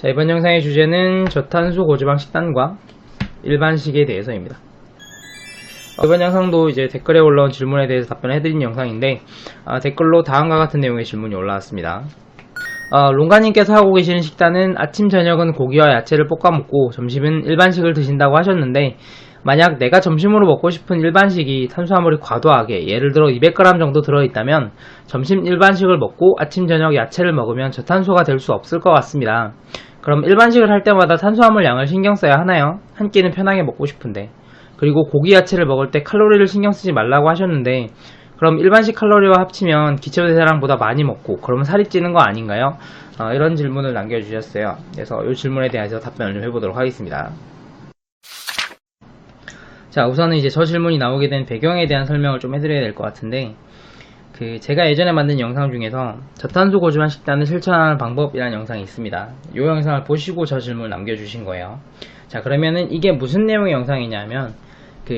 자, 이번 영상의 주제는 저탄수 고지방 식단과 일반식에 대해서입니다. 이번 영상도 이제 댓글에 올라온 질문에 대해서 답변해드린 영상인데, 댓글로 다음과 같은 내용의 질문이 올라왔습니다. 롱가님께서 하고 계시는 식단은 아침 저녁은 고기와 야채를 볶아 먹고 점심은 일반식을 드신다고 하셨는데, 만약 내가 점심으로 먹고 싶은 일반식이 탄수화물이 과도하게 예를 들어 200g 정도 들어있다면 점심 일반식을 먹고 아침 저녁 야채를 먹으면 저탄수가 될 수 없을 것 같습니다. 그럼 일반식을 할 때마다 탄수화물 양을 신경 써야 하나요? 한 끼는 편하게 먹고 싶은데. 그리고 고기 야채를 먹을 때 칼로리를 신경 쓰지 말라고 하셨는데, 그럼 일반식 칼로리와 합치면 기초대사량보다 많이 먹고 그러면 살이 찌는 거 아닌가요? 이런 질문을 남겨주셨어요. 그래서 이 질문에 대해서 답변을 좀 해보도록 하겠습니다. 자, 우선은 이제 저 질문이 나오게 된 배경에 대한 설명을 좀 해드려야 될 것 같은데, 제가 예전에 만든 영상 중에서 저탄수 고지방 식단을 실천하는 방법이라는 영상이 있습니다. 이 영상을 보시고 저 질문을 남겨주신 거예요. 자, 그러면은 이게 무슨 내용의 영상이냐면,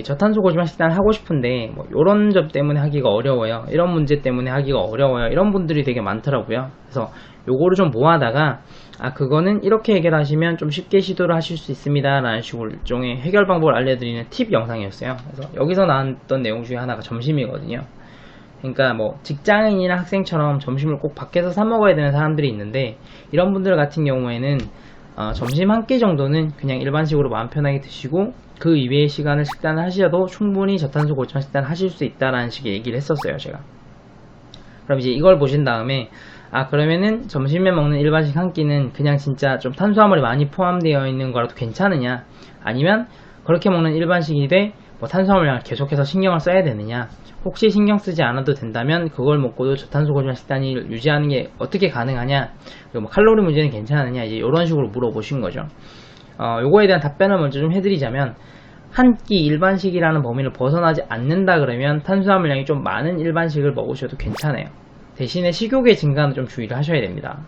저탄수 고지방 식단을 하고 싶은데 이런 점 때문에 하기가 어려워요, 이런 문제 때문에 하기가 어려워요, 이런 분들이 되게 많더라고요. 그래서 요거를 좀 모아다가 그거는 이렇게 해결하시면 좀 쉽게 시도를 하실 수 있습니다 라는 식으로 일종의 해결 방법을 알려드리는 팁 영상이었어요. 그래서 여기서 나왔던 내용 중에 하나가 점심이거든요. 그러니까 직장인이나 학생처럼 점심을 꼭 밖에서 사 먹어야 되는 사람들이 있는데, 이런 분들 같은 경우에는 점심 한 끼 정도는 그냥 일반식으로 마음 편하게 드시고 그 이외의 시간을 식단을 하셔도 충분히 저탄수 고지방 식단을 하실 수 있다라는 식의 얘기를 했었어요, 제가. 그럼 이제 이걸 보신 다음에 그러면은 점심에 먹는 일반식 한 끼는 그냥 진짜 좀 탄수화물이 많이 포함되어 있는 거라도 괜찮으냐, 아니면 그렇게 먹는 일반식인데 탄수화물량을 계속해서 신경을 써야 되느냐, 혹시 신경 쓰지 않아도 된다면 그걸 먹고도 저탄수 고지방 식단을 유지하는 게 어떻게 가능하냐, 그리고 칼로리 문제는 괜찮으냐, 이제 이런 식으로 물어보신 거죠. 요거에 대한 답변을 먼저 좀 해드리자면, 한 끼 일반식이라는 범위를 벗어나지 않는다 그러면 탄수화물량이 좀 많은 일반식을 먹으셔도 괜찮아요. 대신에 식욕의 증가는 좀 주의를 하셔야 됩니다.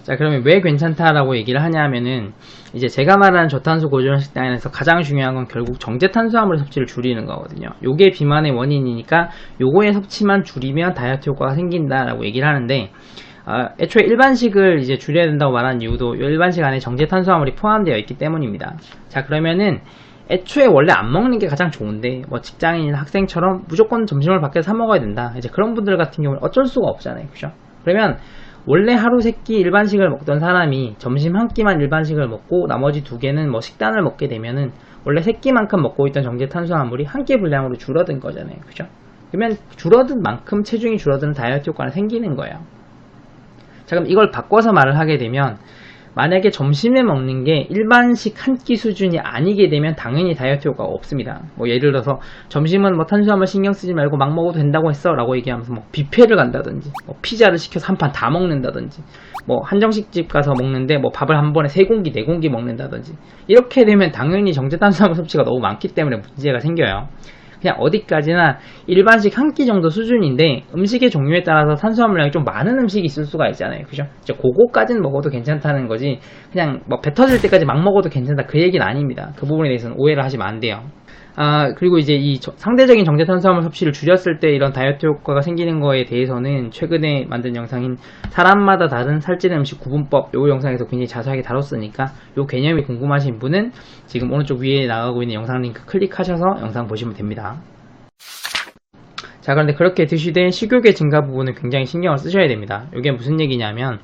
자, 그러면 왜 괜찮다라고 얘기를 하냐 하면은, 이제 제가 말하는 저탄수 고지방 식단에서 가장 중요한 건 결국 정제 탄수화물 섭취를 줄이는 거거든요. 요게 비만의 원인이니까 요거의 섭취만 줄이면 다이어트 효과가 생긴다라고 얘기를 하는데, 애초에 일반식을 이제 줄여야 된다고 말하는 이유도 요 일반식 안에 정제 탄수화물이 포함되어 있기 때문입니다. 자, 그러면은 애초에 원래 안 먹는 게 가장 좋은데 직장인이나 학생처럼 무조건 점심을 밖에서 사 먹어야 된다, 이제 그런 분들 같은 경우는 어쩔 수가 없잖아요, 그죠? 그러면 원래 하루 3끼 일반식을 먹던 사람이 점심 한 끼만 일반식을 먹고 나머지 2개는 식단을 먹게 되면은 원래 3끼만큼 먹고 있던 정제 탄수화물이 한 끼 분량으로 줄어든 거잖아요, 그죠? 그러면 줄어든 만큼 체중이 줄어드는 다이어트 효과는 생기는 거예요. 자, 그럼 이걸 바꿔서 말을 하게 되면, 만약에 점심에 먹는 게 일반식 한 끼 수준이 아니게 되면 당연히 다이어트 효과가 없습니다. 예를 들어서 점심은 탄수화물 신경 쓰지 말고 막 먹어도 된다고 했어 라고 얘기하면서 뷔페를 간다든지 피자를 시켜서 한 판 다 먹는다든지 한정식집 가서 먹는데 밥을 한 번에 3공기 4공기 먹는다든지, 이렇게 되면 당연히 정제 탄수화물 섭취가 너무 많기 때문에 문제가 생겨요. 그냥 어디까지나 일반식 한 끼 정도 수준인데, 음식의 종류에 따라서 탄수화물량이 좀 많은 음식이 있을 수가 있잖아요, 그죠? 그거까지는 먹어도 괜찮다는 거지, 그냥 배 터질 때까지 막 먹어도 괜찮다, 그 얘기는 아닙니다. 그 부분에 대해서는 오해를 하시면 안 돼요. 그리고 이제 이 상대적인 정제 탄수화물 섭취를 줄였을 때 이런 다이어트 효과가 생기는 거에 대해서는 최근에 만든 영상인 사람마다 다른 살찌는 음식 구분법, 요 영상에서 굉장히 자세하게 다뤘으니까 요 개념이 궁금하신 분은 지금 오른쪽 위에 나가고 있는 영상 링크 클릭하셔서 영상 보시면 됩니다. 자, 그런데 그렇게 드시되 식욕의 증가 부분은 굉장히 신경을 쓰셔야 됩니다. 이게 무슨 얘기냐면,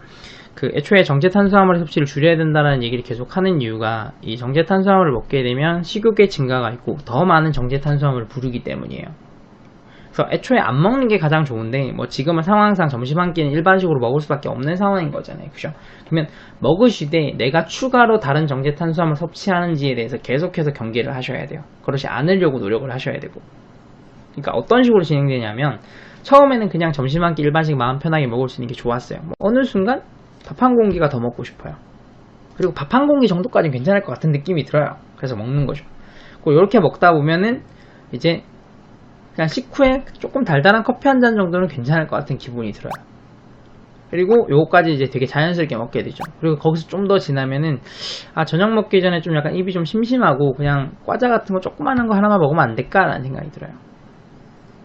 애초에 정제 탄수화물 섭취를 줄여야 된다는 얘기를 계속 하는 이유가, 이 정제 탄수화물을 먹게 되면 식욕의 증가가 있고 더 많은 정제 탄수화물을 부르기 때문이에요. 그래서 애초에 안 먹는 게 가장 좋은데 지금은 상황상 점심 한 끼는 일반식으로 먹을 수밖에 없는 상황인 거잖아요, 그죠? 그러면 먹으시되 내가 추가로 다른 정제 탄수화물 섭취하는지에 대해서 계속해서 경계를 하셔야 돼요. 그렇지 않으려고 노력을 하셔야 되고. 그러니까 어떤 식으로 진행되냐면, 처음에는 그냥 점심 한 끼 일반식 마음 편하게 먹을 수 있는 게 좋았어요. 어느 순간 밥 한 공기가 더 먹고 싶어요. 그리고 밥 한 공기 정도까지는 괜찮을 것 같은 느낌이 들어요. 그래서 먹는 거죠. 이렇게 먹다 보면은 이제 그냥 식후에 조금 달달한 커피 한 잔 정도는 괜찮을 것 같은 기분이 들어요. 그리고 요거까지 이제 되게 자연스럽게 먹게 되죠. 그리고 거기서 좀 더 지나면은 저녁 먹기 전에 좀 약간 입이 좀 심심하고 그냥 과자 같은 거 조그마한 거 하나만 먹으면 안 될까 라는 생각이 들어요.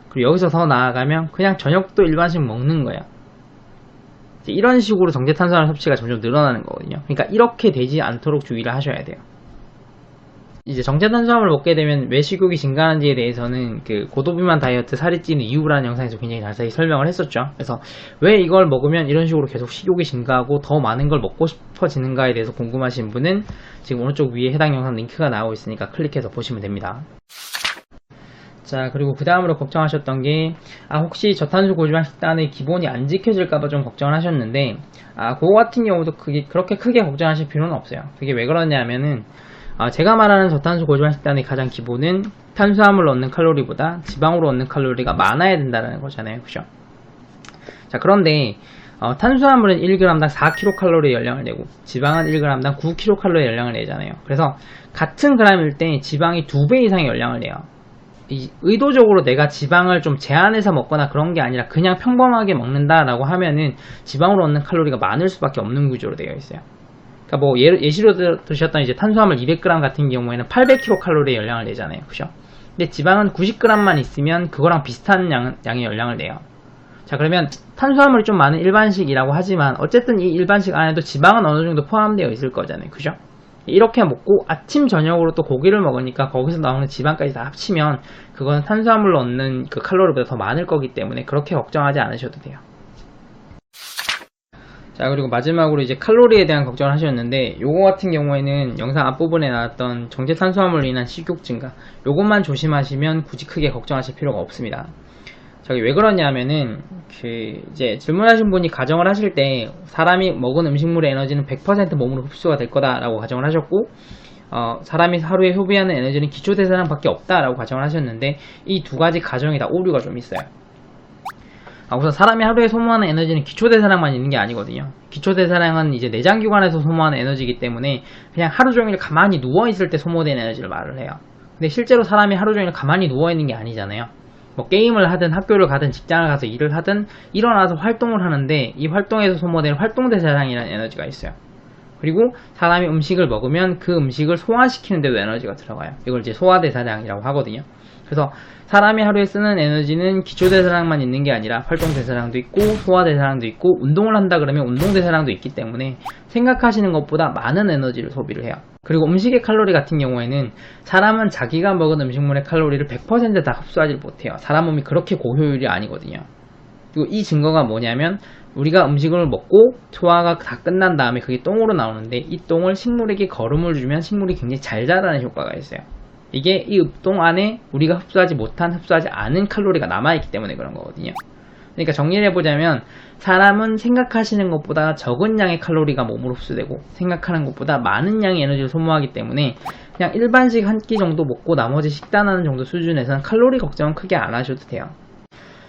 그리고 여기서 더 나아가면 그냥 저녁도 일반식 먹는 거야. 이런 식으로 정제탄수화물 섭취가 점점 늘어나는 거거든요. 그러니까 이렇게 되지 않도록 주의를 하셔야 돼요. 이제 정제탄수화물을 먹게 되면 왜 식욕이 증가하는지에 대해서는 그 고도비만 다이어트 살이 찌는 이유라는 영상에서 굉장히 자세히 설명을 했었죠. 그래서 왜 이걸 먹으면 이런 식으로 계속 식욕이 증가하고 더 많은 걸 먹고 싶어지는가에 대해서 궁금하신 분은 지금 오른쪽 위에 해당 영상 링크가 나오고 있으니까 클릭해서 보시면 됩니다. 자, 그리고 그 다음으로 걱정하셨던 게 혹시 저탄수 고지방 식단의 기본이 안 지켜질까봐 좀 걱정을 하셨는데 그거 같은 경우도 그렇게 크게 걱정하실 필요는 없어요. 그게 왜 그러냐면은 제가 말하는 저탄수 고지방 식단의 가장 기본은 탄수화물로 얻는 칼로리보다 지방으로 얻는 칼로리가 많아야 된다는 거잖아요. 그죠? 자, 그런데 탄수화물은 1g당 4kcal 열량을 내고 지방은 1g당 9kcal 열량을 내잖아요. 그래서 같은 g일 때 지방이 2배 이상의 열량을 내요. 의도적으로 내가 지방을 좀 제한해서 먹거나 그런 게 아니라 그냥 평범하게 먹는다라고 하면은 지방으로 얻는 칼로리가 많을 수밖에 없는 구조로 되어 있어요. 그러니까 뭐 예시로 들으셨던 이제 탄수화물 200g 같은 경우에는 800kcal 열량을 내잖아요. 그죠? 근데 지방은 90g만 있으면 그거랑 비슷한 양의 열량을 내요. 자, 그러면 탄수화물이 좀 많은 일반식이라고 하지만 어쨌든 이 일반식 안에도 지방은 어느 정도 포함되어 있을 거잖아요. 그죠? 이렇게 먹고 아침 저녁으로 또 고기를 먹으니까 거기서 나오는 지방까지 다 합치면 그거는 탄수화물로 얻는 그 칼로리보다 더 많을 거기 때문에 그렇게 걱정하지 않으셔도 돼요. 자, 그리고 마지막으로 이제 칼로리에 대한 걱정을 하셨는데 요거 같은 경우에는 영상 앞부분에 나왔던 정제탄수화물로 인한 식욕 증가, 요것만 조심하시면 굳이 크게 걱정하실 필요가 없습니다. 저기 왜 그러냐면은 이제 질문하신 분이 가정을 하실 때 사람이 먹은 음식물의 에너지는 100% 몸으로 흡수가 될 거다라고 가정을 하셨고 사람이 하루에 소비하는 에너지는 기초대사량밖에 없다라고 가정을 하셨는데 이 두 가지 가정이 다 오류가 좀 있어요. 우선 사람이 하루에 소모하는 에너지는 기초대사량만 있는 게 아니거든요. 기초대사량은 이제 내장기관에서 소모하는 에너지이기 때문에 그냥 하루 종일 가만히 누워있을 때 소모된 에너지를 말을 해요. 근데 실제로 사람이 하루 종일 가만히 누워있는 게 아니잖아요. 뭐 게임을 하든 학교를 가든 직장을 가서 일을 하든 일어나서 활동을 하는데 이 활동에서 소모되는 활동대사량이라는 에너지가 있어요. 그리고 사람이 음식을 먹으면 그 음식을 소화시키는 데도 에너지가 들어가요. 이걸 이제 소화대사량이라고 하거든요. 그래서 사람이 하루에 쓰는 에너지는 기초대사량만 있는 게 아니라 활동대사량도 있고 소화대사량도 있고 운동을 한다 그러면 운동대사량도 있기 때문에 생각하시는 것보다 많은 에너지를 소비를 해요. 그리고 음식의 칼로리 같은 경우에는 사람은 자기가 먹은 음식물의 칼로리를 100% 다 흡수하지 못해요. 사람 몸이 그렇게 고효율이 아니거든요. 그리고 이 증거가 뭐냐면 우리가 음식을 먹고 소화가 다 끝난 다음에 그게 똥으로 나오는데 이 똥을 식물에게 거름을 주면 식물이 굉장히 잘 자라는 효과가 있어요. 이게 이 똥 안에 우리가 흡수하지 않은 칼로리가 남아있기 때문에 그런 거거든요. 그러니까 정리를 해보자면 사람은 생각하시는 것보다 적은 양의 칼로리가 몸으로 흡수되고 생각하는 것보다 많은 양의 에너지를 소모하기 때문에 그냥 일반식 한 끼 정도 먹고 나머지 식단하는 정도 수준에서는 칼로리 걱정은 크게 안 하셔도 돼요.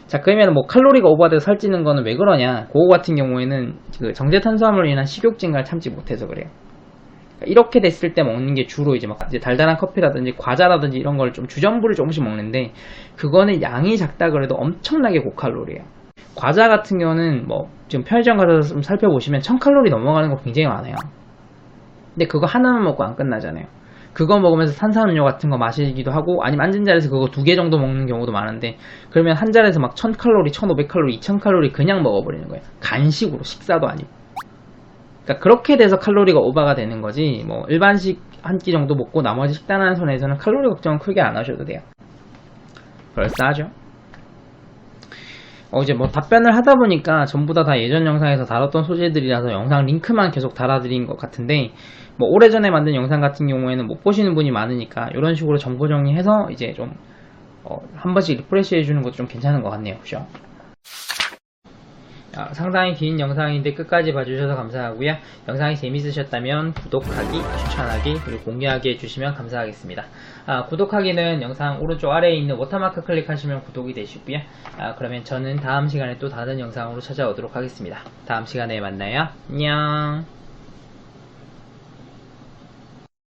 자, 그러면 뭐 칼로리가 오버돼서 살찌는 거는 왜 그러냐? 그거 같은 경우에는 그 정제탄수화물로 인한 식욕 증가를 참지 못해서 그래요. 이렇게 됐을 때 먹는 게 주로 이제 막 이제 달달한 커피라든지 과자라든지 이런 걸 좀 주전부를 조금씩 먹는데 그거는 양이 작다 그래도 엄청나게 고칼로리예요. 과자 같은 경우는 뭐 지금 편의점 가서 좀 살펴보시면 1000칼로리 넘어가는 거 굉장히 많아요. 근데 그거 하나만 먹고 안 끝나잖아요. 그거 먹으면서 탄산음료 같은 거 마시기도 하고 아니면 앉은 자리에서 그거 2개 정도 먹는 경우도 많은데 그러면 한 자리에서 막 1000칼로리, 1500칼로리, 2000칼로리 그냥 먹어버리는 거예요. 간식으로, 식사도 아니고. 그러니까 그렇게 돼서 칼로리가 오버가 되는 거지 뭐 일반식 한 끼 정도 먹고 나머지 식단하는 선에서는 칼로리 걱정은 크게 안 하셔도 돼요. 그럴싸하죠? 이제 뭐 답변을 하다 보니까 전부 다 예전 영상에서 다뤘던 소재들이라서 영상 링크만 계속 달아드린 것 같은데 뭐 오래전에 만든 영상 같은 경우에는 못 보시는 분이 많으니까 이런 식으로 정보 정리해서 이제 좀 한 번씩 리프레시 해주는 것도 좀 괜찮은 것 같네요. 그죠? 상당히 긴 영상인데 끝까지 봐주셔서 감사하고요. 영상이 재밌으셨다면 구독하기, 추천하기, 그리고 공유하기 해주시면 감사하겠습니다. 구독하기는 영상 오른쪽 아래에 있는 워터마크 클릭하시면 구독이 되시고요. 그러면 저는 다음 시간에 또 다른 영상으로 찾아오도록 하겠습니다. 다음 시간에 만나요. 안녕.